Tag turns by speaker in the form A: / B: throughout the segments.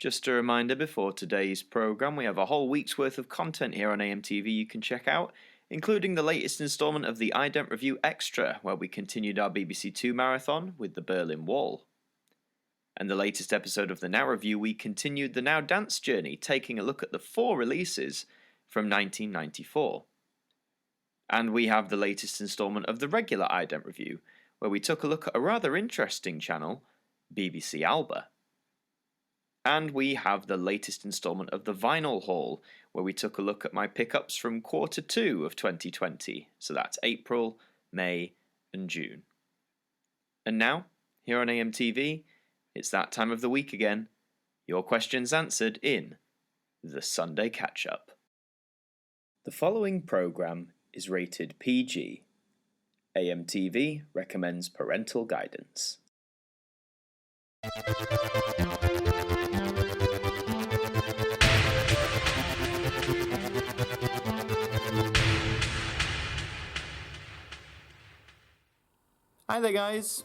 A: Just a reminder before today's programme, we have a whole week's worth of content here on AMTV you can check out, including the latest instalment of the Ident Review Extra, where we continued our BBC Two marathon with the Berlin Wall. And the latest episode of the Now Review, we continued the Now Dance journey, taking a look at the 4 releases from 1994. And we have the latest instalment of the regular Ident Review, where we took a look at a rather interesting channel, BBC Alba. And we have the latest instalment of the Vinyl Haul, where we took a look at my pickups from Q2 of 2020, so that's April, May and June. And now, here on AMTV, it's that time of the week again, your questions answered in the Sunday Catch-Up. The following programme is rated PG. AMTV recommends parental guidance. Hi there guys,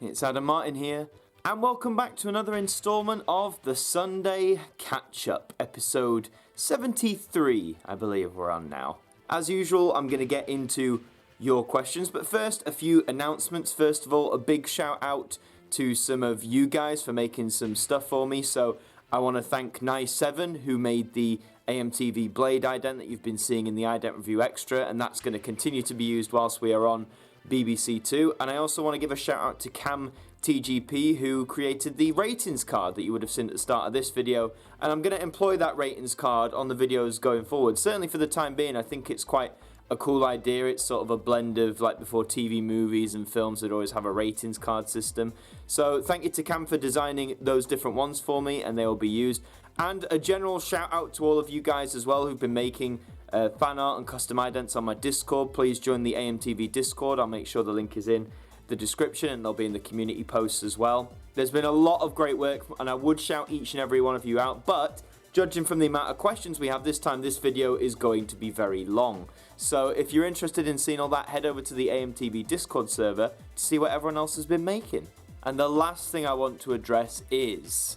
A: it's Martyn here, and welcome back to another instalment of the Sunday Catch-Up, episode 73, I believe we're on now. As usual, I'm going to get into your questions, but first, a few announcements. First of all, a big shout out to some of you guys for making some stuff for me, so I want to thank Nye7, who made the AMTV Blade ident that you've been seeing in the Ident Review Extra, and that's going to continue to be used whilst we are on BBC Two. And I also want to give a shout out to Cam TGP, who created the ratings card that you would have seen at the start of this video, and I'm going to employ that ratings card on the videos going forward. Certainly for the time being, I think it's quite a cool idea. It's sort of a blend of, like before TV movies and films that always have a ratings card system. So thank you to Cam for designing those different ones for me, and they will be used. And a general shout out to all of you guys as well who've been making fan art and custom idents on my Discord. Please join the AMTV Discord. I'll make sure the link is in the description, and they'll be in the community posts as well. There's been a lot of great work, and I would shout each and every one of you out, but judging from the amount of questions we have this time, this video is going to be very long. So if you're interested in seeing all that, head over to the AMTV Discord server to see what everyone else has been making. And the last thing I want to address is,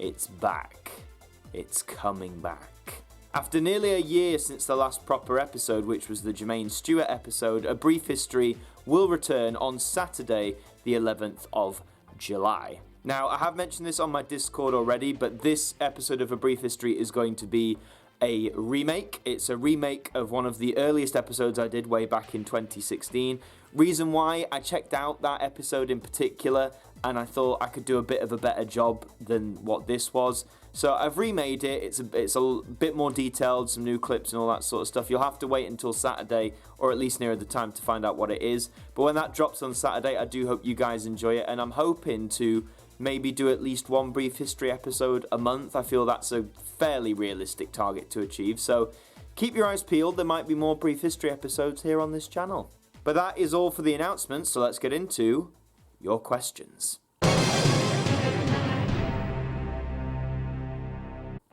A: it's back. It's coming back. After nearly a year since the last proper episode, which was the Jermaine Stewart episode, A Brief History will return on Saturday, the 11th of July. Now, I have mentioned this on my Discord already, but this episode of A Brief History is going to be a remake. It's a remake of one of the earliest episodes I did way back in 2016. Reason why, I checked out that episode in particular, and I thought I could do a bit of a better job than what this was. So I've remade it. It's a bit more detailed, some new clips and all that sort of stuff. You'll have to wait until Saturday, or at least nearer the time, to find out what it is. But when that drops on Saturday, I do hope you guys enjoy it, and I'm hoping to maybe do at least one Brief History episode a month. I feel that's a fairly realistic target to achieve. So keep your eyes peeled. There might be more Brief History episodes here on this channel. But that is all for the announcements, so let's get into your questions.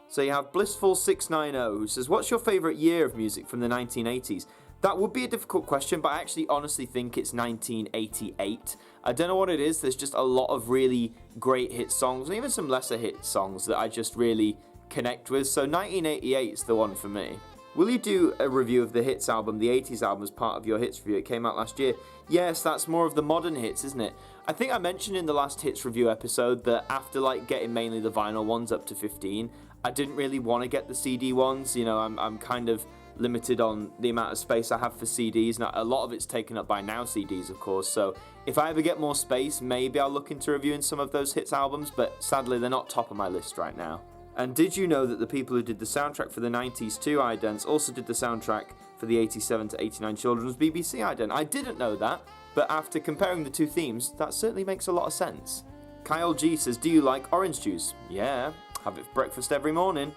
A: So you have Blissful690 who says, what's your favourite year of music from the 1980s? That would be a difficult question, but I actually honestly think it's 1988. I don't know what it is, there's just a lot of really great hit songs, and even some lesser hit songs that I just really connect with, so 1988 is the one for me. Will you do a review of the Hits album, the 80s album, as part of your Hits review? It came out last year. Yes, that's more of the modern hits, isn't it? I think I mentioned in the last Hits review episode that after getting mainly the vinyl ones up to 15, I didn't really want to get the CD ones. You know, I'm kind of limited on the amount of space I have for CDs. Now, a lot of it's taken up by Now CDs, of course, so if I ever get more space, maybe I'll look into reviewing some of those Hits albums, but sadly they're not top of my list right now. And did you know that the people who did the soundtrack for the 90s 2 idents also did the soundtrack for the 87 to 89 children's BBC ident? I didn't know that, but after comparing the two themes, that certainly makes a lot of sense. Kyle G says, do you like orange juice? Yeah, have it for breakfast every morning.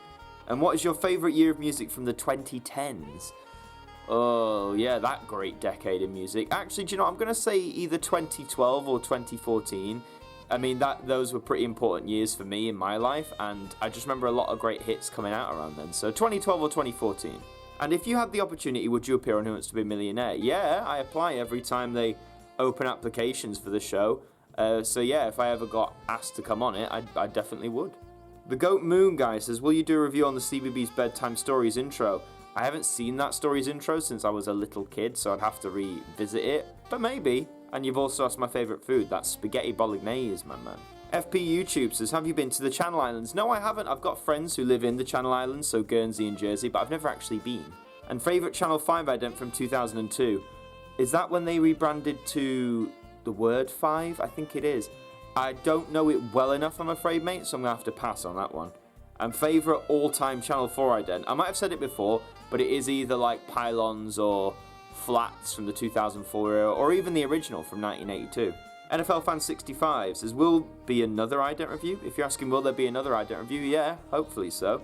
A: And what is your favourite year of music from the 2010s? Oh, yeah, that great decade in music. Actually, do you know, I'm going to say either 2012 or 2014. I mean, those were pretty important years for me in my life, and I just remember a lot of great hits coming out around then. So 2012 or 2014. And if you had the opportunity, would you appear on Who Wants to Be a Millionaire? Yeah, I apply every time they open applications for the show. So yeah, if I ever got asked to come on it, I definitely would. The Goat Moon guy says, will you do a review on the CBBS Bedtime Stories intro? I haven't seen that story's intro since I was a little kid, so I'd have to revisit it, but maybe. And you've also asked my favourite food, that's spaghetti bolognese, my man. FP YouTube says, have you been to the Channel Islands? No, I haven't. I've got friends who live in the Channel Islands, so Guernsey and Jersey, but I've never actually been. And favourite Channel 5 ident from 2002. Is that when they rebranded to the word 5? I think it is. I don't know it well enough, I'm afraid, mate, so I'm going to have to pass on that one. And favourite all-time Channel 4 ident. I might have said it before, but it is either like Pylons or Flats from the 2004 era, or even the original from 1982. NFL Fan 65 says, will be another ident review? If you're asking, will there be another ident review? Yeah, hopefully so.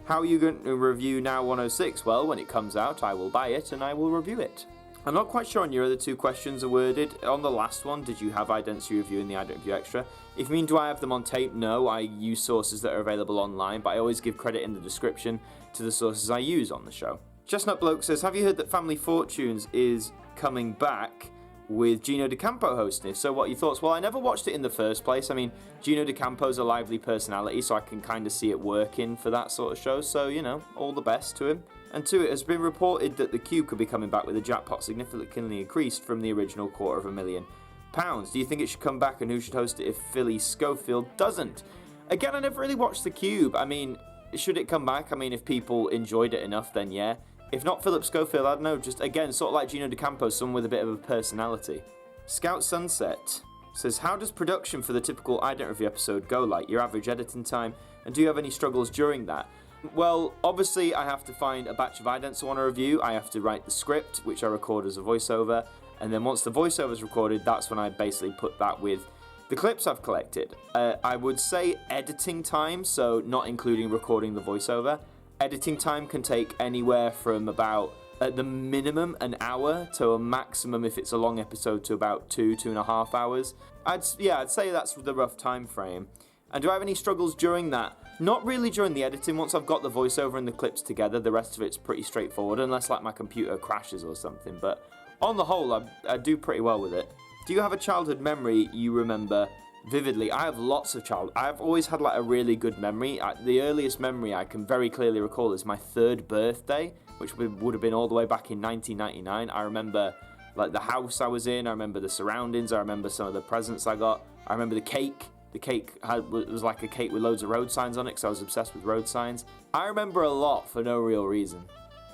A: How are you going to review Now 106? Well, when it comes out, I will buy it and I will review it. I'm not quite sure on your other two questions are worded. On the last one, did you have idents you review in the ident review extra? If you mean, do I have them on tape? No, I use sources that are available online, but I always give credit in the description to the sources I use on the show. Chestnut Bloke says, have you heard that Family Fortunes is coming back with Gino D'Acampo hosting? If so, what are your thoughts? Well, I never watched it in the first place. I mean, Gino D'Acampo's a lively personality, so I can kind of see it working for that sort of show, so, you know, all the best to him. And two, it has been reported that the Cube could be coming back with a jackpot significantly increased from the original £250,000. Do you think it should come back, and who should host it if Philly Schofield doesn't? Again, I never really watched the Cube. I mean, should it come back? I mean, if people enjoyed it enough, then yeah. If not Philip Schofield, I don't know, just again, sort of like Gino D'Acampo, someone with a bit of a personality. Scout Sunset says, how does production for the typical ident review episode go, like your average editing time, and do you have any struggles during that? Well, obviously I have to find a batch of idents I want to review, I have to write the script, which I record as a voiceover, and then once the voiceover is recorded, that's when I basically put that with the clips I've collected. I would say editing time, so not including recording the voiceover. Editing time can take anywhere from about, at the minimum, an hour to a maximum, if it's a long episode, to about 2.5 hours. I'd say that's the rough time frame. And do I have any struggles during that? Not really during the editing. Once I've got the voiceover and the clips together, the rest of it's pretty straightforward, unless like my computer crashes or something. But on the whole, I do pretty well with it. Do you have a childhood memory you remember vividly? I have lots of I've always had like a really good memory. The earliest memory I can very clearly recall is my 3rd birthday, which would have been all the way back in 1999. I remember like the house I was in, I remember the surroundings, I remember some of the presents I got, I remember the cake. The cake was like a cake with loads of road signs on it, because I was obsessed with road signs. I remember a lot for no real reason.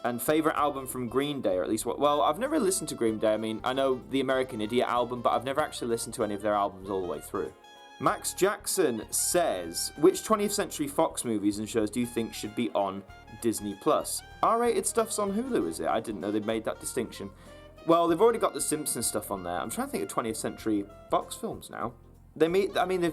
A: And favourite album from Green Day, or at least well, I've never listened to Green Day. I mean, I know the American Idiot album, but I've never actually listened to any of their albums all the way through. Max Jackson says, which 20th Century Fox movies and shows do you think should be on Disney+? R-rated stuff's on Hulu, is it? I didn't know they'd made that distinction. Well, they've already got the Simpsons stuff on there. I'm trying to think of 20th Century Fox films now. They've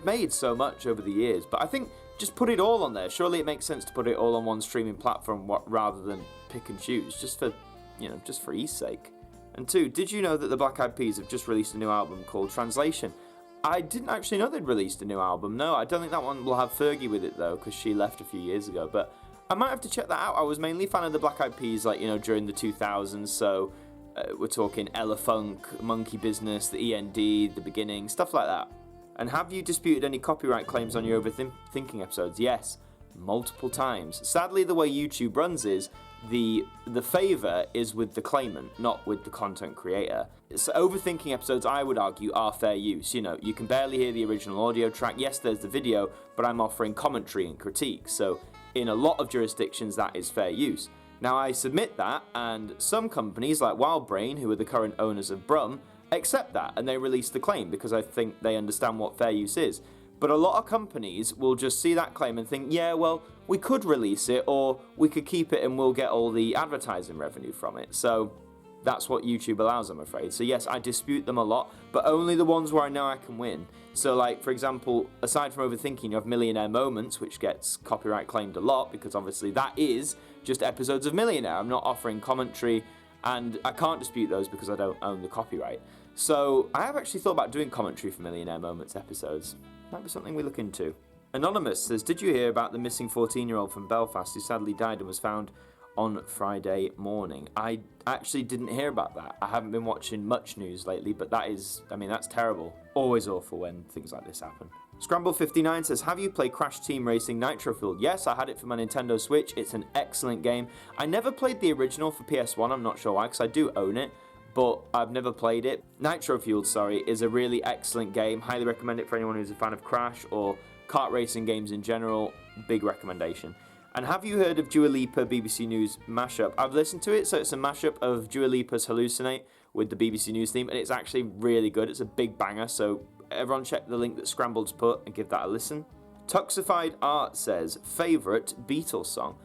A: made so much over the years, but I think just put it all on there. Surely it makes sense to put it all on one streaming platform rather than pick and choose, just for ease sake. And two, did you know that the Black Eyed Peas have just released a new album called Translation? I didn't actually know they'd released a new album. No, I don't think that one will have Fergie with it though, because she left a few years ago. But I might have to check that out. I was mainly a fan of the Black Eyed Peas, during the 2000s. So we're talking Ella Funk, Monkey Business, the END, The Beginning, stuff like that. And have you disputed any copyright claims on your Overthinking episodes? Yes, multiple times. Sadly, the way YouTube runs is the favour is with the claimant, not with the content creator. So Overthinking episodes, I would argue, are fair use. You can barely hear the original audio track. Yes, there's the video, but I'm offering commentary and critique. So in a lot of jurisdictions, that is fair use. Now, I submit that, and some companies like Wildbrain, who are the current owners of Brum, accept that, and they release the claim because I think they understand what fair use is. But a lot of companies will just see that claim and think, yeah, well, we could release it, or we could keep it and we'll get all the advertising revenue from it. So that's what YouTube allows, I'm afraid. So yes, I dispute them a lot, but only the ones where I know I can win. So like, for example, aside from Overthinking, you have Millionaire Moments, which gets copyright claimed a lot, because obviously that is just episodes of Millionaire. I'm not offering commentary, and I can't dispute those because I don't own the copyright. So I have actually thought about doing commentary for Millionaire Moments episodes. Might be something we look into. Anonymous says, did you hear about the missing 14-year-old from Belfast who sadly died and was found on Friday morning? I actually didn't hear about that. I haven't been watching much news lately, but that's terrible. Always awful when things like this happen. Scramble59 says, have you played Crash Team Racing Nitro Fuel? Yes, I had it for my Nintendo Switch. It's an excellent game. I never played the original for PS1, I'm not sure why, because I do own it, but I've never played it. Nitro Fuel, is a really excellent game. Highly recommend it for anyone who's a fan of Crash or kart racing games in general. Big recommendation. And have you heard of Dua Lipa BBC News mashup? I've listened to it, so it's a mashup of Dua Lipa's Hallucinate with the BBC News theme, and it's actually really good. It's a big banger, so everyone check the link that Scrambled's put and give that a listen. Tuxified Art says, favourite Beatles song?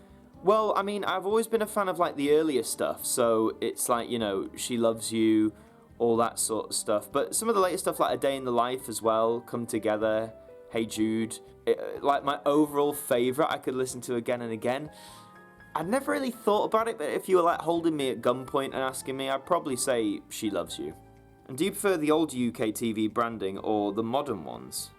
A: Well, I mean, I've always been a fan of like the earlier stuff, so it's like, you know, She Loves You, all that sort of stuff. But some of the later stuff, like A Day in the Life as well, Come Together, Hey Jude, like my overall favourite I could listen to again and again. I'd never really thought about it, but if you were like holding me at gunpoint and asking me, I'd probably say She Loves You. And do you prefer the old UK TV branding or the modern ones?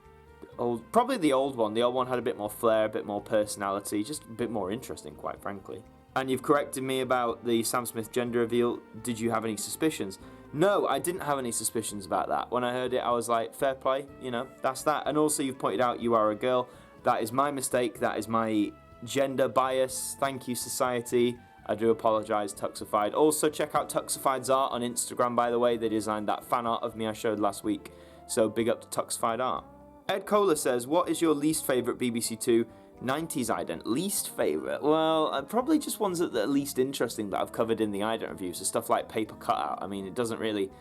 A: Probably the old one. The old one had a bit more flair, a bit more personality, just a bit more interesting, quite frankly. And you've corrected me about the Sam Smith gender reveal. Did you have any suspicions? No, I didn't have any suspicions about that. When I heard it, I was like, fair play, you know, that's that. And also, you've pointed out you are a girl. That is my mistake. That is my gender bias. Thank you, society. I do apologise, Tuxified. Also, check out Tuxified's art on Instagram, by the way. They designed that fan art of me I showed last week. So, big up to Tuxified art. Ed Kohler says, what is your least favourite BBC Two 90s ident? Least favourite? Well, probably just ones that are least interesting that I've covered in the ident review. So stuff like Paper Cutout. I mean, it doesn't really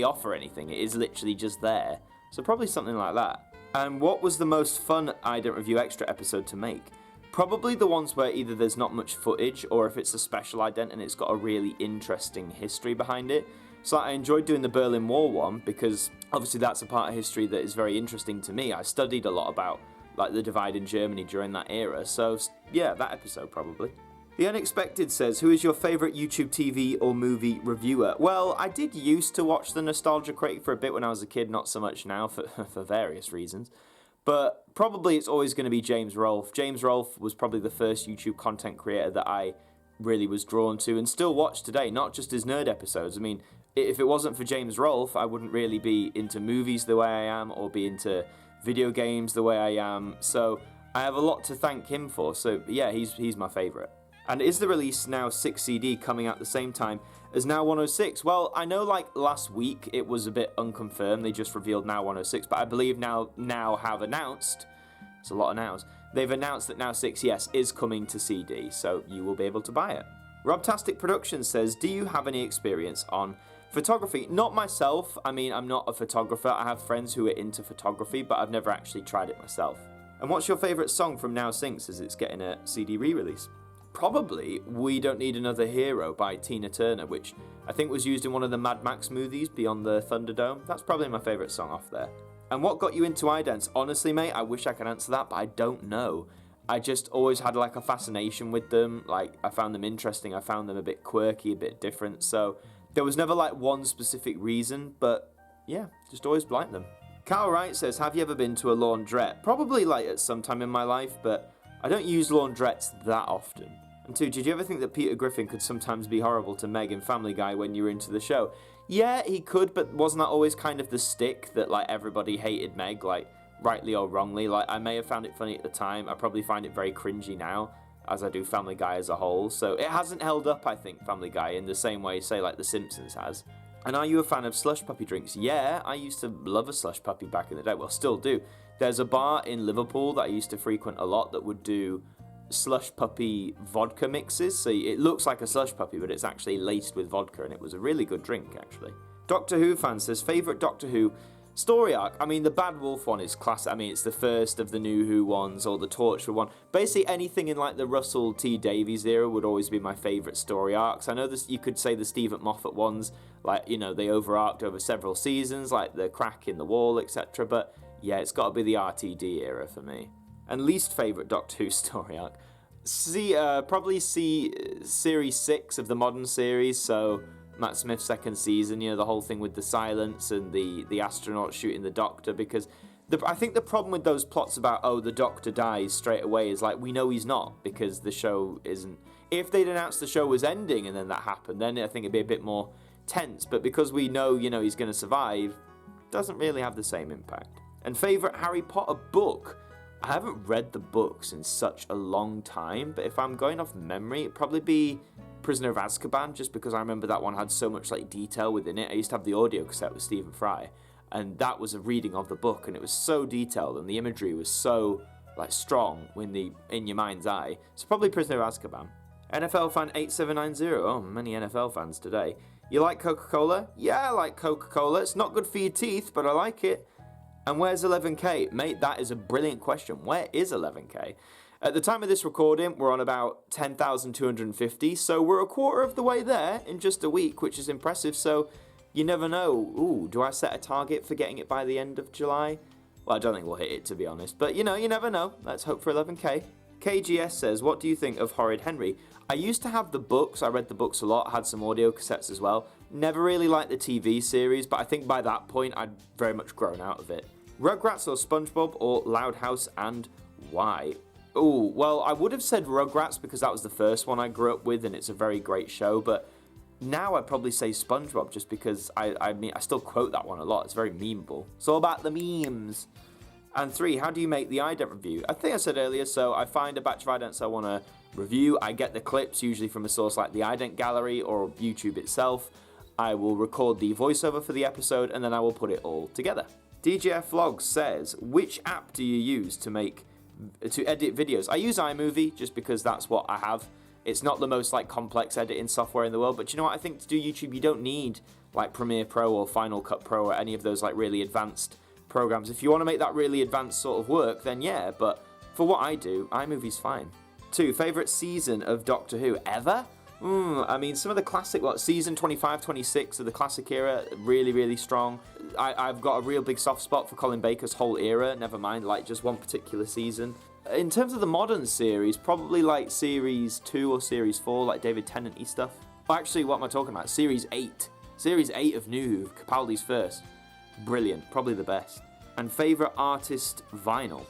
A: offer anything. It is literally just there. So probably something like that. And what was the most fun ident review extra episode to make? Probably the ones where either there's not much footage or if it's a special ident and it's got a really interesting history behind it. So I enjoyed doing the Berlin Wall one because obviously that's a part of history that is very interesting to me. I studied a lot about like the divide in Germany during that era. So yeah, that episode probably. The Unexpected says, who is your favourite YouTube TV or movie reviewer? Well, I did used to watch the Nostalgia Crate for a bit when I was a kid, not so much now for various reasons. But probably it's always going to be James Rolfe. James Rolfe was probably the first YouTube content creator that I really was drawn to and still watch today, not just his nerd episodes. I mean, if it wasn't for James Rolfe, I wouldn't really be into movies the way I am or be into video games the way I am. So I have a lot to thank him for. So yeah, he's my favourite. And is the release Now 6 CD coming out the same time as Now 106? Well, I know like last week it was a bit unconfirmed. They just revealed Now 106, but I believe now have announced, it's a lot of nows, they've announced that Now 6, yes, is coming to CD, so you will be able to buy it. Robtastic Productions says, do you have any experience on photography? Not myself. I mean, I'm not a photographer. I have friends who are into photography, but I've never actually tried it myself. And what's your favourite song from Now Sinks as it's getting a CD re-release? Probably We Don't Need Another Hero by Tina Turner, which I think was used in one of the Mad Max movies, Beyond the Thunderdome. That's probably my favourite song off there. And what got you into idents? Honestly, mate, I wish I could answer that, but I don't know. I just always had like a fascination with them. Like, I found them interesting. I found them a bit quirky, a bit different. So there was never like one specific reason, but yeah, just always liked them. Carl Wright says, have you ever been to a laundrette? Probably like at some time in my life, but I don't use laundrettes that often. And two, did you ever think that Peter Griffin could sometimes be horrible to Meg in Family Guy when you were into the show? Yeah, he could, but wasn't that always kind of the stick that like everybody hated Meg, like rightly or wrongly? Like, I may have found it funny at the time. I probably find it very cringy now, as I do Family Guy as a whole. So it hasn't held up, I think, Family Guy, in the same way, say, like The Simpsons has. And are you a fan of slush puppy drinks? Yeah, I used to love a slush puppy back in the day. Well, still do. There's a bar in Liverpool that I used to frequent a lot that would do slush puppy vodka mixes. So it looks like a slush puppy, but it's actually laced with vodka, and it was a really good drink, actually. Doctor Who fan says, favourite Doctor Who story arc? I mean, the Bad Wolf one is classic. I mean, it's the first of the New Who ones, or the Torchwood one. Basically, anything in like the Russell T Davies era would always be my favourite story arcs. I know this, you could say the Stephen Moffat ones, like, you know, they overarched over several seasons, like the crack in the wall, etc. But yeah, it's got to be the RTD era for me. And least favourite Doctor Who story arc? Probably Series 6 of the modern series, so Matt Smith's second season, you know, the whole thing with the silence and the astronaut shooting the Doctor, because I think the problem with those plots about, oh, the Doctor dies straight away is like, we know he's not, because the show isn't. If they'd announced the show was ending and then that happened, then I think it'd be a bit more tense, but because we know, you know, he's going to survive, doesn't really have the same impact. And favourite Harry Potter book? I haven't read the books in such a long time, but if I'm going off memory, it'd probably be Prisoner of Azkaban, just because I remember that one had so much like detail within it. I used to have the audio cassette with Stephen Fry, and that was a reading of the book, and it was so detailed, and the imagery was so like strong in your mind's eye. So probably Prisoner of Azkaban. NFL fan 8790. Oh, many NFL fans today. You like Coca-Cola? Yeah, I like Coca-Cola. It's not good for your teeth, but I like it. And where's 11K? Mate, that is a brilliant question. Where is 11K? At the time of this recording, we're on about 10,250, so we're a quarter of the way there in just a week, which is impressive. So you never know. Ooh, do I set a target for getting it by the end of July? Well, I don't think we'll hit it, to be honest. But, you never know. Let's hope for 11K. KGS says, what do you think of Horrid Henry? I used to have the books. I read the books a lot. Had some audio cassettes as well. Never really liked the TV series, but I think by that point, I'd very much grown out of it. Rugrats or SpongeBob or Loud House, and why? Oh, well, I would have said Rugrats because that was the first one I grew up with, and it's a very great show, but now I'd probably say SpongeBob just because I still quote that one a lot. It's very memeable. It's all about the memes. And 3, how do you make the ident review? I think I said earlier, so I find a batch of idents I want to review. I get the clips, usually from a source like the ident gallery or YouTube itself. I will record the voiceover for the episode, and then I will put it all together. DJF Vlogs says, which app do you use to edit videos? I use iMovie just because that's what I have. It's not the most complex editing software in the world, but you know what? I think to do YouTube, you don't need Premiere Pro or Final Cut Pro or any of those really advanced programs. If you want to make that really advanced sort of work, then yeah, but for what I do, iMovie's fine. 2, favourite season of Doctor Who ever? I mean, some of the classic, season 25, 26 of the classic era, really, really strong. I've got a real big soft spot for Colin Baker's whole era, never mind, just one particular season. In terms of the modern series, probably series 2 or series 4, David Tennant-y stuff. Well, actually, what am I talking about? Series 8. Series 8 of New Who, Capaldi's first. Brilliant, probably the best. And favourite artist vinyl.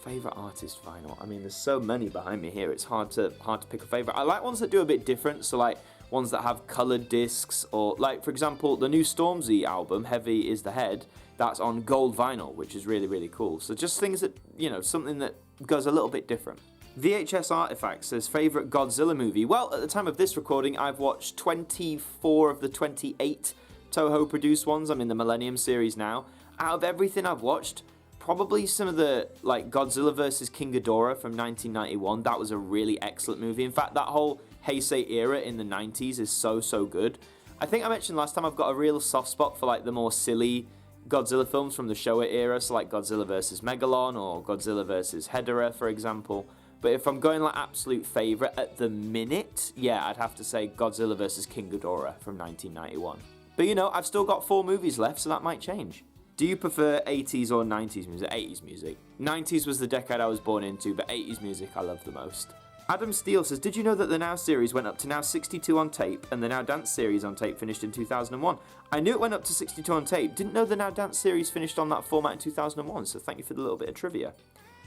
A: Favourite artist vinyl. I mean, there's so many behind me here. It's hard to pick a favourite. I like ones that do a bit different. So ones that have coloured discs, or for example, the new Stormzy album, Heavy Is the Head. That's on gold vinyl, which is really, really cool. So just things that something that goes a little bit different. VHS Artifact says favourite Godzilla movie. Well, at the time of this recording, I've watched 24 of the 28 Toho produced ones. I'm in the Millennium series now. Out of everything I've watched, probably some of the Godzilla vs. King Ghidorah from 1991. That was a really excellent movie. In fact, that whole Heisei era in the 90s is so good. I think I mentioned last time I've got a real soft spot for the more silly Godzilla films from the Showa era, so Godzilla vs. Megalon or Godzilla vs. Hedorah, for example. But if I'm going absolute favourite at the minute, yeah, I'd have to say Godzilla vs. King Ghidorah from 1991. But I've still got 4 movies left, so that might change. Do you prefer 80s or 90s music? 80s music. 90s was the decade I was born into, but 80s music I love the most. Adam Steele says, did you know that the Now series went up to Now 62 on tape, and the Now Dance series on tape finished in 2001? I knew it went up to 62 on tape, didn't know the Now Dance series finished on that format in 2001, so thank you for the little bit of trivia.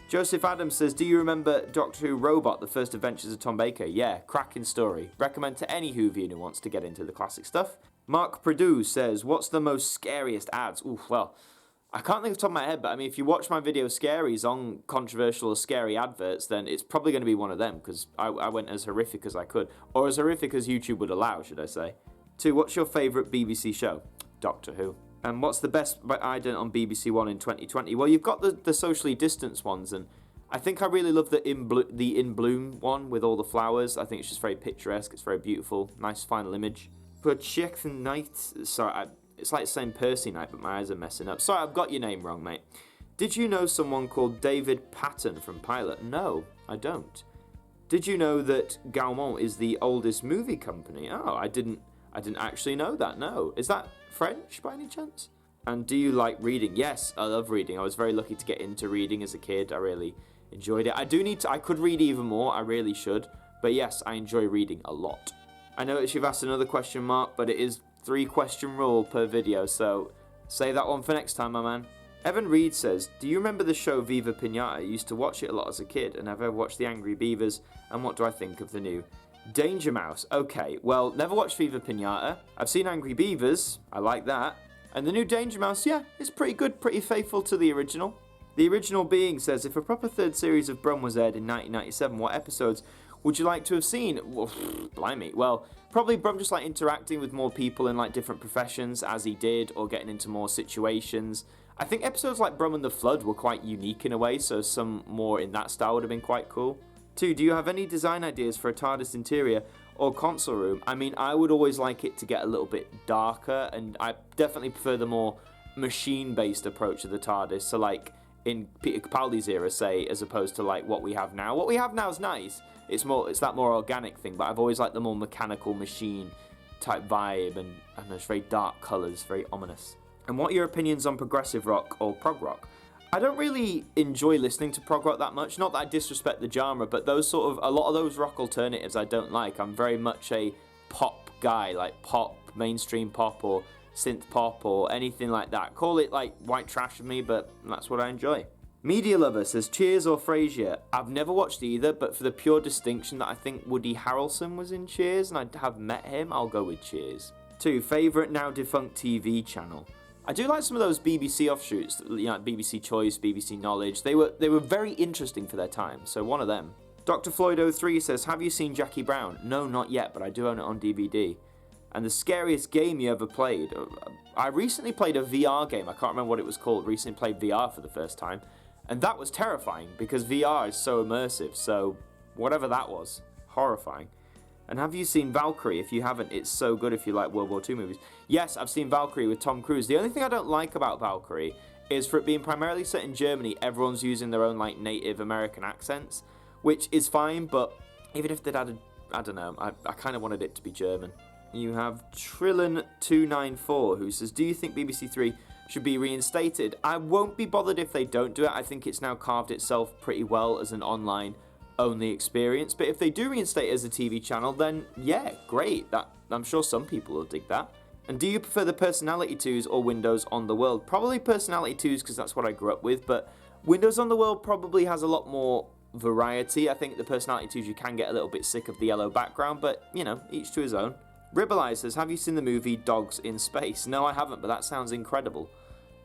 A: Joseph Adams says, do you remember Doctor Who Robot, The First Adventures of Tom Baker? Yeah, cracking story. Recommend to any Whovian who wants to get into the classic stuff. Mark Perdue says, what's the most scariest ads? Oof, well, I can't think off the top of my head, but I mean, if you watch my video Scaries on controversial or scary adverts, then it's probably going to be one of them, because I went as horrific as I could. Or as horrific as YouTube would allow, should I say. 2, what's your favourite BBC show? Doctor Who. And what's the best ident on BBC One in 2020? Well, you've got the socially distanced ones, and I think I really love the In Bloom one with all the flowers. I think it's just very picturesque, it's very beautiful, nice final image. But check the night, sorry, it's like saying Percy Night, but my eyes are messing up. Sorry, I've got your name wrong, mate. Did you know someone called David Patton from Pilot? No, I don't. Did you know that Gaumont is the oldest movie company? Oh, I didn't actually know that, no. Is that French by any chance? And do you like reading? Yes, I love reading. I was very lucky to get into reading as a kid. I really enjoyed it. I could read even more, I really should. But yes, I enjoy reading a lot. I noticed you've asked another question, Mark, but it is 3-question rule per video, so save that one for next time, my man. Evan Reed says, do you remember the show Viva Pinata? I used to watch it a lot as a kid, and have ever watched The Angry Beavers, and what do I think of the new Danger Mouse? Okay, well, never watched Viva Pinata. I've seen Angry Beavers, I like that. And the new Danger Mouse, yeah, is pretty good, pretty faithful to the original. The original being says, if a proper third series of Brum was aired in 1997, what episodes would you like to have seen? Well, blimey. Well, probably Brum just like interacting with more people in like different professions as he did, or getting into more situations. I think episodes like Brum and the Flood were quite unique in a way, so some more in that style would have been quite cool. 2, do you have any design ideas for a TARDIS interior or console room? I mean, I would always like it to get a little bit darker, and I definitely prefer the more machine-based approach of the TARDIS. So like in Peter Capaldi's era, say, as opposed to like what we have now. What we have now is nice. It's that more organic thing, but I've always liked the more mechanical machine type vibe, and I don't know, it's very dark colours, very ominous. And what are your opinions on progressive rock or prog rock? I don't really enjoy listening to prog rock that much. Not that I disrespect the genre, but a lot of those rock alternatives I don't like. I'm very much a pop guy, like pop, mainstream pop, or synth pop, or anything like that. Call it like white trash of me, but that's what I enjoy. Media Lover says, Cheers or Frasier? I've never watched either, but for the pure distinction that I think Woody Harrelson was in Cheers, and I have met him, I'll go with Cheers. 2, favourite now defunct TV channel? I do like some of those BBC offshoots, like BBC Choice, BBC Knowledge. They were very interesting for their time, so one of them. Dr. Floyd03 says, have you seen Jackie Brown? No, not yet, but I do own it on DVD. And the scariest game you ever played? I recently played a VR game. I can't remember what it was called. Recently played VR for the first time. And that was terrifying because VR is so immersive. So whatever that was, horrifying. And have you seen Valkyrie? If you haven't, it's so good if you like World War II movies. Yes, I've seen Valkyrie with Tom Cruise. The only thing I don't like about Valkyrie is for it being primarily set in Germany, everyone's using their own like native American accents, which is fine, but even if they'd added, I don't know, I kind of wanted it to be German. You have Trillin294 who says, do you think BBC Three should be reinstated? I won't be bothered if they don't do it. I think it's now carved itself pretty well as an online only experience, but if they do reinstate it as a TV channel, then yeah, great. I'm sure some people will dig that. And do you prefer the Personality 2s or Windows on the World? Probably Personality 2s because that's what I grew up with, but Windows on the World probably has a lot more variety. I think the Personality 2s you can get a little bit sick of the yellow background, but you know, each to his own. Ribbleye says, have you seen the movie Dogs in Space? No, I haven't, but that sounds incredible.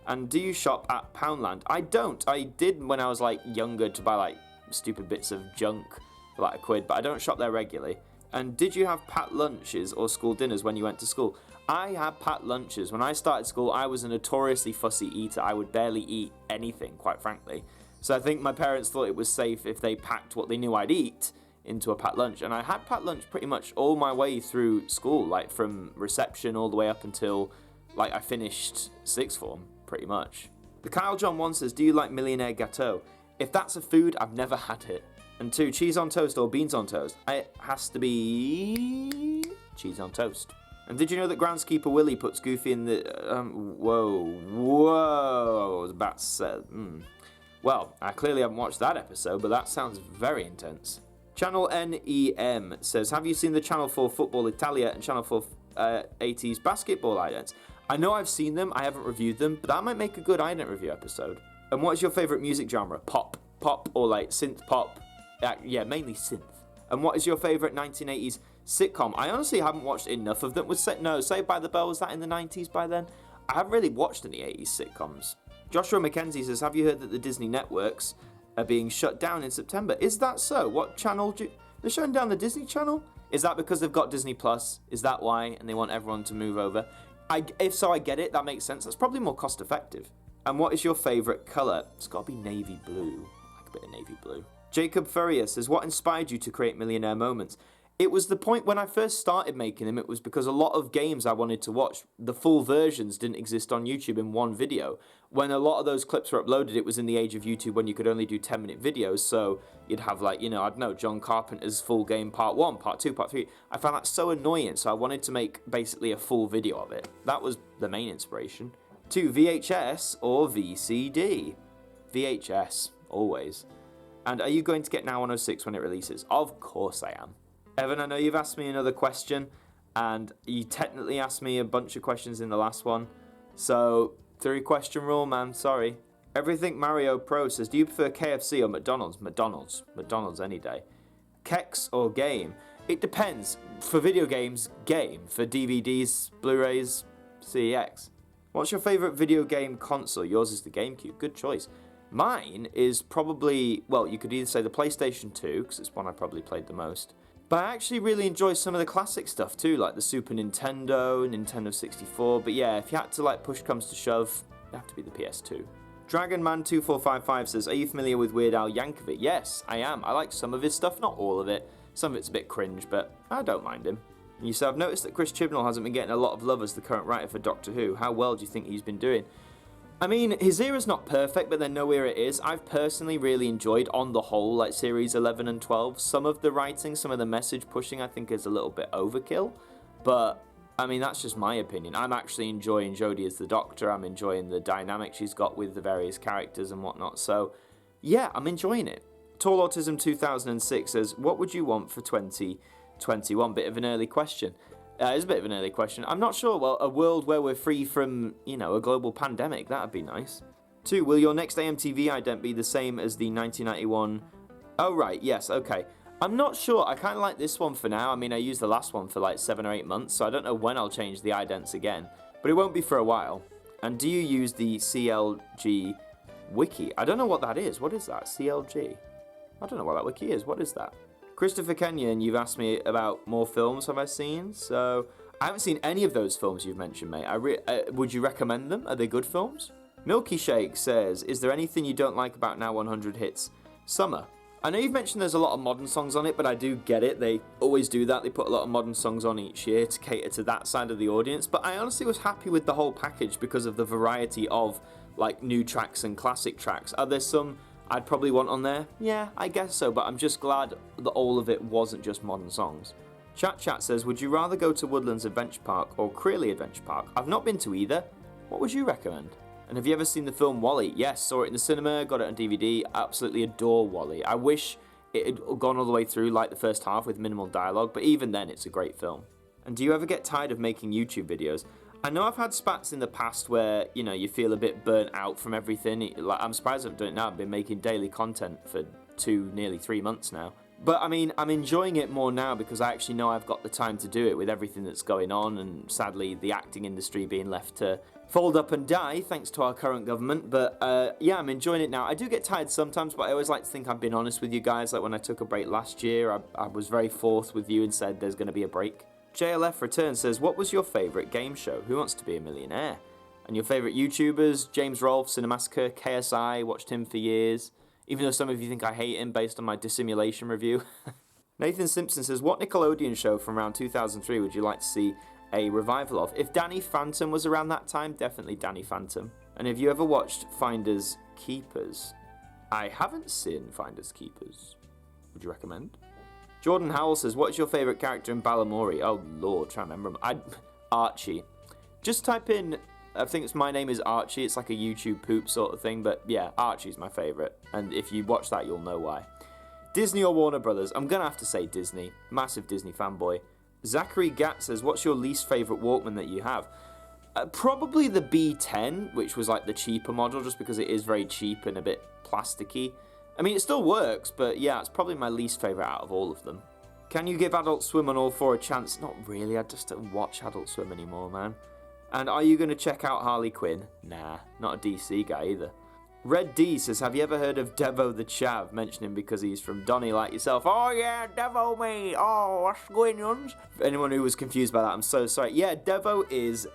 A: And do you shop at Poundland? I don't. I did when I was like younger to buy like stupid bits of junk for like £1, but I don't shop there regularly. And did you have packed lunches or school dinners when you went to school? I had packed lunches. When I started school, I was a notoriously fussy eater. I would barely eat anything, quite frankly. So I think my parents thought it was safe if they packed what they knew I'd eat into a packed lunch. And I had packed lunch pretty much all my way through school, like from reception all the way up until like I finished sixth form, pretty much. The Kyle John 1 says, do you like Millionaire Gâteau? If that's a food, I've never had it. And 2, cheese on toast or beans on toast? It has to be cheese on toast. And did you know that Groundskeeper Willie puts Goofy in the... whoa, I was about to say... Well, I clearly haven't watched that episode, but that sounds very intense. Channel NEM says, have you seen the Channel 4 Football Italia and Channel 4 80s Basketball Idents? I know I've seen them, I haven't reviewed them, but that might make a good ident review episode. And what is your favourite music genre? Pop or like synth pop? Yeah, mainly synth. And what is your favourite 1980s sitcom? I honestly haven't watched enough of them. Saved by the Bell, was that in the 90s by then? I haven't really watched any 80s sitcoms. Joshua McKenzie says, have you heard that the Disney networks are being shut down in September? Is that so? What channel they're shutting down the Disney Channel? Is that because they've got Disney Plus? Is that why? And they want everyone to move over? If so, I get it. That makes sense. That's probably more cost effective. And what is your favourite colour? It's got to be navy blue. I like a bit of navy blue. Jacob Furrier says, what inspired you to create Millionaire Moments? It was the point when I first started making them, it was because a lot of games I wanted to watch, the full versions didn't exist on YouTube in one video. When a lot of those clips were uploaded, it was in the age of YouTube when you could only do 10-minute videos, so you'd have like, I don't know, John Carpenter's full game part 1, part 2, part 3. I found that so annoying, so I wanted to make basically a full video of it. That was the main inspiration. 2, VHS or VCD? VHS, always. And are you going to get Now 106 when it releases? Of course I am. Evan, I know you've asked me another question, and you technically asked me a bunch of questions in the last one. So, 3-question rule, man, sorry. Everything Mario Pro says, do you prefer KFC or McDonald's? McDonald's any day. Kex or game? It depends. For video games, game. For DVDs, Blu-rays, CEX. What's your favourite video game console? Yours is the GameCube. Good choice. Mine is probably, well, you could either say the PlayStation 2, because it's one I probably played the most. But I actually really enjoy some of the classic stuff too, like the Super Nintendo, Nintendo 64. But yeah, if you had to like push comes to shove, it'd have to be the PS2. Dragonman2455 says, are you familiar with Weird Al Yankovic? Yes, I am. I like some of his stuff, not all of it. Some of it's a bit cringe, but I don't mind him. And you say, I've noticed that Chris Chibnall hasn't been getting a lot of love as the current writer for Doctor Who. How well do you think he's been doing? I mean, his era's not perfect, but then no era is. I've personally really enjoyed, on the whole, like series 11 and 12. Some of the writing, some of the message pushing, I think is a little bit overkill. But, I mean, that's just my opinion. I'm actually enjoying Jodie as the Doctor. I'm enjoying the dynamic she's got with the various characters and whatnot. So, yeah, I'm enjoying it. Tall Autism 2006 says, what would you want for 2021? Bit of an early question. It's a bit of an early question. I'm not sure. Well, a world where we're free from, you know, a global pandemic. That'd be nice. 2. Will your next AMTV ident be the same as the 1991? Oh, right. Yes. Okay. I'm not sure. I kind of like this one for now. I mean, I used the last one for like 7 or 8 months, so I don't know when I'll change the idents again. But it won't be for a while. And do you use the CLG wiki? I don't know what that is. What is that? CLG? I don't know what that wiki is. What is that? Christopher Kenyon, you've asked me about more films have I seen, so I haven't seen any of those films you've mentioned, mate. Would you recommend them? Are they good films? Milky Shake says, is there anything you don't like about Now 100 Hits Summer? I know you've mentioned there's a lot of modern songs on it, but I do get it. They always do that. They put a lot of modern songs on each year to cater to that side of the audience, but I honestly was happy with the whole package because of the variety of like new tracks and classic tracks. Are there some I'd probably want on there? Yeah, I guess so, but I'm just glad that all of it wasn't just modern songs. Chat says, would you rather go to Woodlands Adventure Park or Creeley Adventure Park? I've not been to either. What would you recommend? And have you ever seen the film WALL-E? Yes, saw it in the cinema, got it on DVD, absolutely adore WALL-E. I wish it had gone all the way through like the first half with minimal dialogue, but even then it's a great film. And do you ever get tired of making YouTube videos? I know I've had spats in the past where, you know, you feel a bit burnt out from everything. Like, I'm surprised I've done it now. I've been making daily content for nearly 3 months now. But, I mean, I'm enjoying it more now because I actually know I've got the time to do it with everything that's going on and, sadly, the acting industry being left to fold up and die, thanks to our current government. But, yeah, I'm enjoying it now. I do get tired sometimes, but I always like to think I've been honest with you guys. Like, when I took a break last year, I was very forth with you and said there's going to be a break. JLF Return says, what was your favourite game show? Who Wants to Be a Millionaire? And your favourite YouTubers? James Rolfe, Cinemassacre, KSI, watched him for years. Even though some of you think I hate him based on my dissimulation review. Nathan Simpson says, what Nickelodeon show from around 2003 would you like to see a revival of? If Danny Phantom was around that time, definitely Danny Phantom. And have you ever watched Finders Keepers? I haven't seen Finders Keepers. Would you recommend? Jordan Howell says, what is your favourite character in Balamory? Oh, Lord, try to remember him. Archie. Just type in, I think it's My Name is Archie. It's like a YouTube poop sort of thing, but yeah, Archie's my favourite. And if you watch that, you'll know why. Disney or Warner Brothers? I'm going to have to say Disney. Massive Disney fanboy. Zachary Gatt says, what's your least favourite Walkman that you have? Probably the B10, which was like the cheaper model, just because it is very cheap and a bit plasticky. I mean, it still works, but yeah, it's probably my least favourite out of all of them. Can you give Adult Swim on All 4 a chance? Not really, I just don't watch Adult Swim anymore, man. And are you going to check out Harley Quinn? Nah, not a DC guy either. Red D says, have you ever heard of Devo the Chav? Mention him because he's from Donny like yourself. Oh yeah, Devo me. Oh, what's going on? For anyone who was confused by that, I'm so sorry. Yeah, Devo is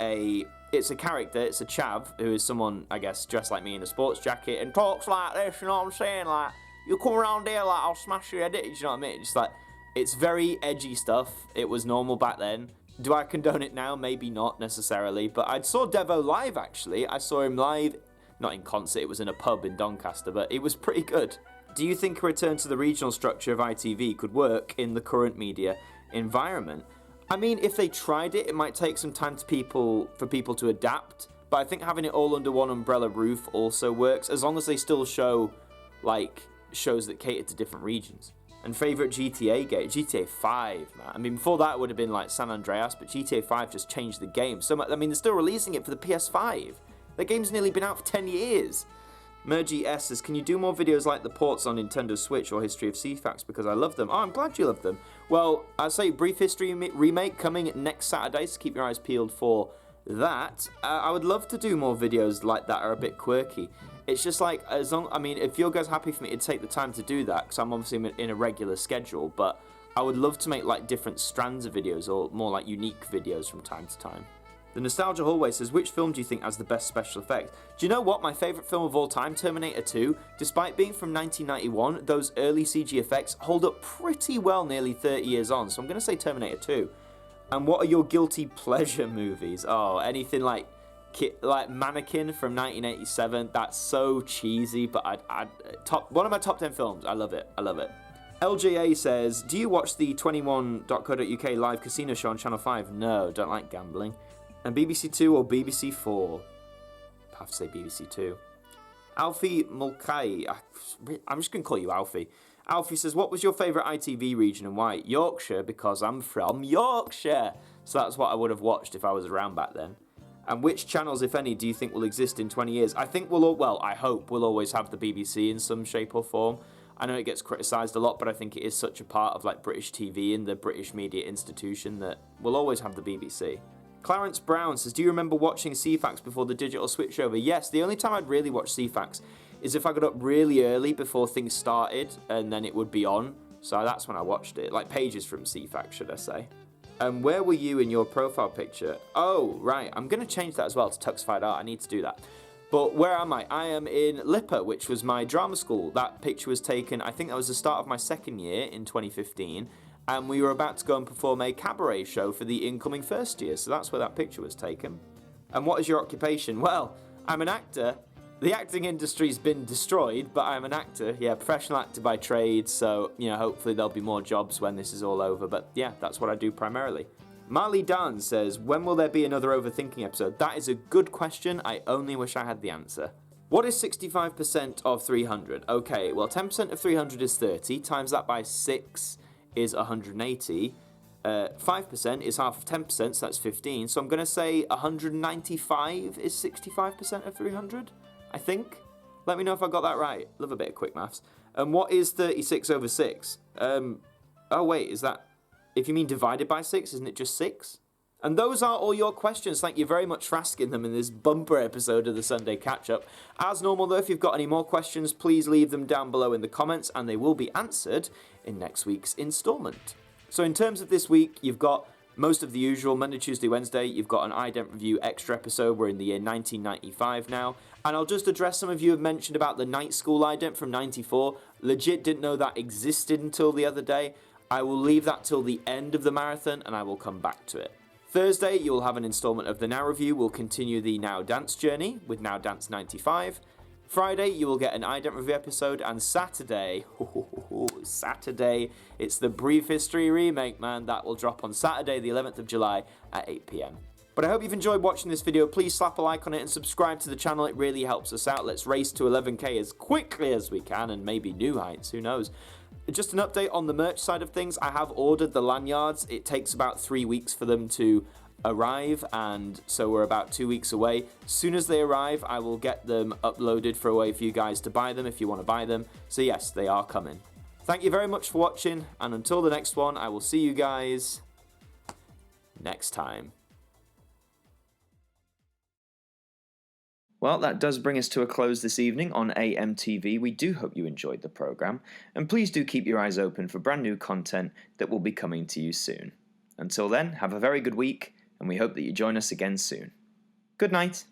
A: it's a character, it's a chav, who is someone, I guess, dressed like me in a sports jacket and talks like this, you know what I'm saying? Like, you come around here like, I'll smash your head, do you know what I mean? Just like, it's very edgy stuff. It was normal back then. Do I condone it now? Maybe not necessarily, but I saw Devo live, actually. I saw him live, not in concert, it was in a pub in Doncaster, but it was pretty good. Do you think a return to the regional structure of ITV could work in the current media environment? I mean, if they tried it, it might take some time for people to adapt, but I think having it all under one umbrella roof also works, as long as they still show, like, shows that cater to different regions. And favourite GTA game? GTA 5, man. I mean, before that would have been, like, San Andreas, but GTA 5 just changed the game so much. I mean, they're still releasing it for the PS5. The game's nearly been out for 10 years. Mergy S says, can you do more videos like the ports on Nintendo Switch or History of CFAX because I love them? Oh, I'm glad you love them. Well, I'll say Brief History Remake coming next Saturday, so keep your eyes peeled for that, I would love to do more videos like that are a bit quirky. It's just like, if you guys are happy for me to take the time to do that, because I'm obviously in a regular schedule, but I would love to make like different strands of videos or more like unique videos from time to time. The Nostalgia Hallway says, which film do you think has the best special effects? Do you know what? My favourite film of all time, Terminator 2, despite being from 1991, those early CG effects hold up pretty well nearly 30 years on, so I'm going to say Terminator 2. And what are your guilty pleasure movies? Oh, anything like Mannequin from 1987, that's so cheesy, but one of my top 10 films. I love it. LJA says, do you watch the 21.co.uk live casino show on Channel 5? No, don't like gambling. And BBC 2 or BBC 4? I have to say BBC 2. Alfie Mulcahy, I'm just going to call you Alfie. Alfie says, what was your favourite ITV region and why? Yorkshire, because I'm from Yorkshire. So that's what I would have watched if I was around back then. And which channels, if any, do you think will exist in 20 years? I think I hope we'll always have the BBC in some shape or form. I know it gets criticised a lot, but I think it is such a part of like British TV and the British media institution that we'll always have the BBC. Clarence Brown says, do you remember watching CFAX before the digital switchover? Yes, the only time I'd really watch CFAX is if I got up really early before things started and then it would be on. So that's when I watched it, like pages from CFAX, should I say. Where were you in your profile picture? Oh, right, I'm going to change that as well to Tuxified Art. I need to do that. But where am I? I am in LIPA, which was my drama school. That picture was taken, I think that was the start of my second year in 2015. And we were about to go and perform a cabaret show for the incoming first year. So that's where that picture was taken. And what is your occupation? Well, I'm an actor. The acting industry's been destroyed, but I'm an actor. Yeah, professional actor by trade. So, hopefully there'll be more jobs when this is all over. But yeah, that's what I do primarily. Marley Dan says, when will there be another overthinking episode? That is a good question. I only wish I had the answer. What is 65% of 300? Okay, well, 10% of 300 is 30. Times that by 6 is 180. 5% is half of 10%, so that's 15. So I'm going to say 195 is 65% of 300, I think. Let me know if I got that right. Love a bit of quick maths. And what is 36 over 6? Oh, wait, is that... If you mean divided by 6, isn't it just 6? And those are all your questions. Thank you very much for asking them in this bumper episode of the Sunday Catch-Up. As normal, though, if you've got any more questions, please leave them down below in the comments, and they will be answered in next week's instalment. So in terms of this week, you've got most of the usual, Monday, Tuesday, Wednesday. You've got an ident review extra episode. We're in the year 1995 now. And I'll just address some of you have mentioned about the night school ident from 94. Legit didn't know that existed until the other day. I will leave that till the end of the marathon, and I will come back to it. Thursday, you'll have an instalment of the Now Review. We'll continue the Now Dance journey with Now Dance 95. Friday, you will get an ident review episode, and Saturday, it's the Brief History remake, man. That will drop on Saturday, the 11th of July at 8 p.m. But I hope you've enjoyed watching this video. Please slap a like on it and subscribe to the channel. It really helps us out. Let's race to 11k as quickly as we can, and maybe new heights, who knows. Just an update on the merch side of things. I have ordered the lanyards. It takes about 3 weeks for them to arrive, and so we're about 2 weeks away. As soon as they arrive, I will get them uploaded for a way for you guys to buy them if you want to buy them. So yes, they are coming. Thank you very much for watching, and until the next one, I will see you guys next time. Well, that does bring us to a close this evening on AMTV. We do hope you enjoyed the programme, and please do keep your eyes open for brand new content that will be coming to you soon. Until then, have a very good week, and we hope that you join us again soon. Good night.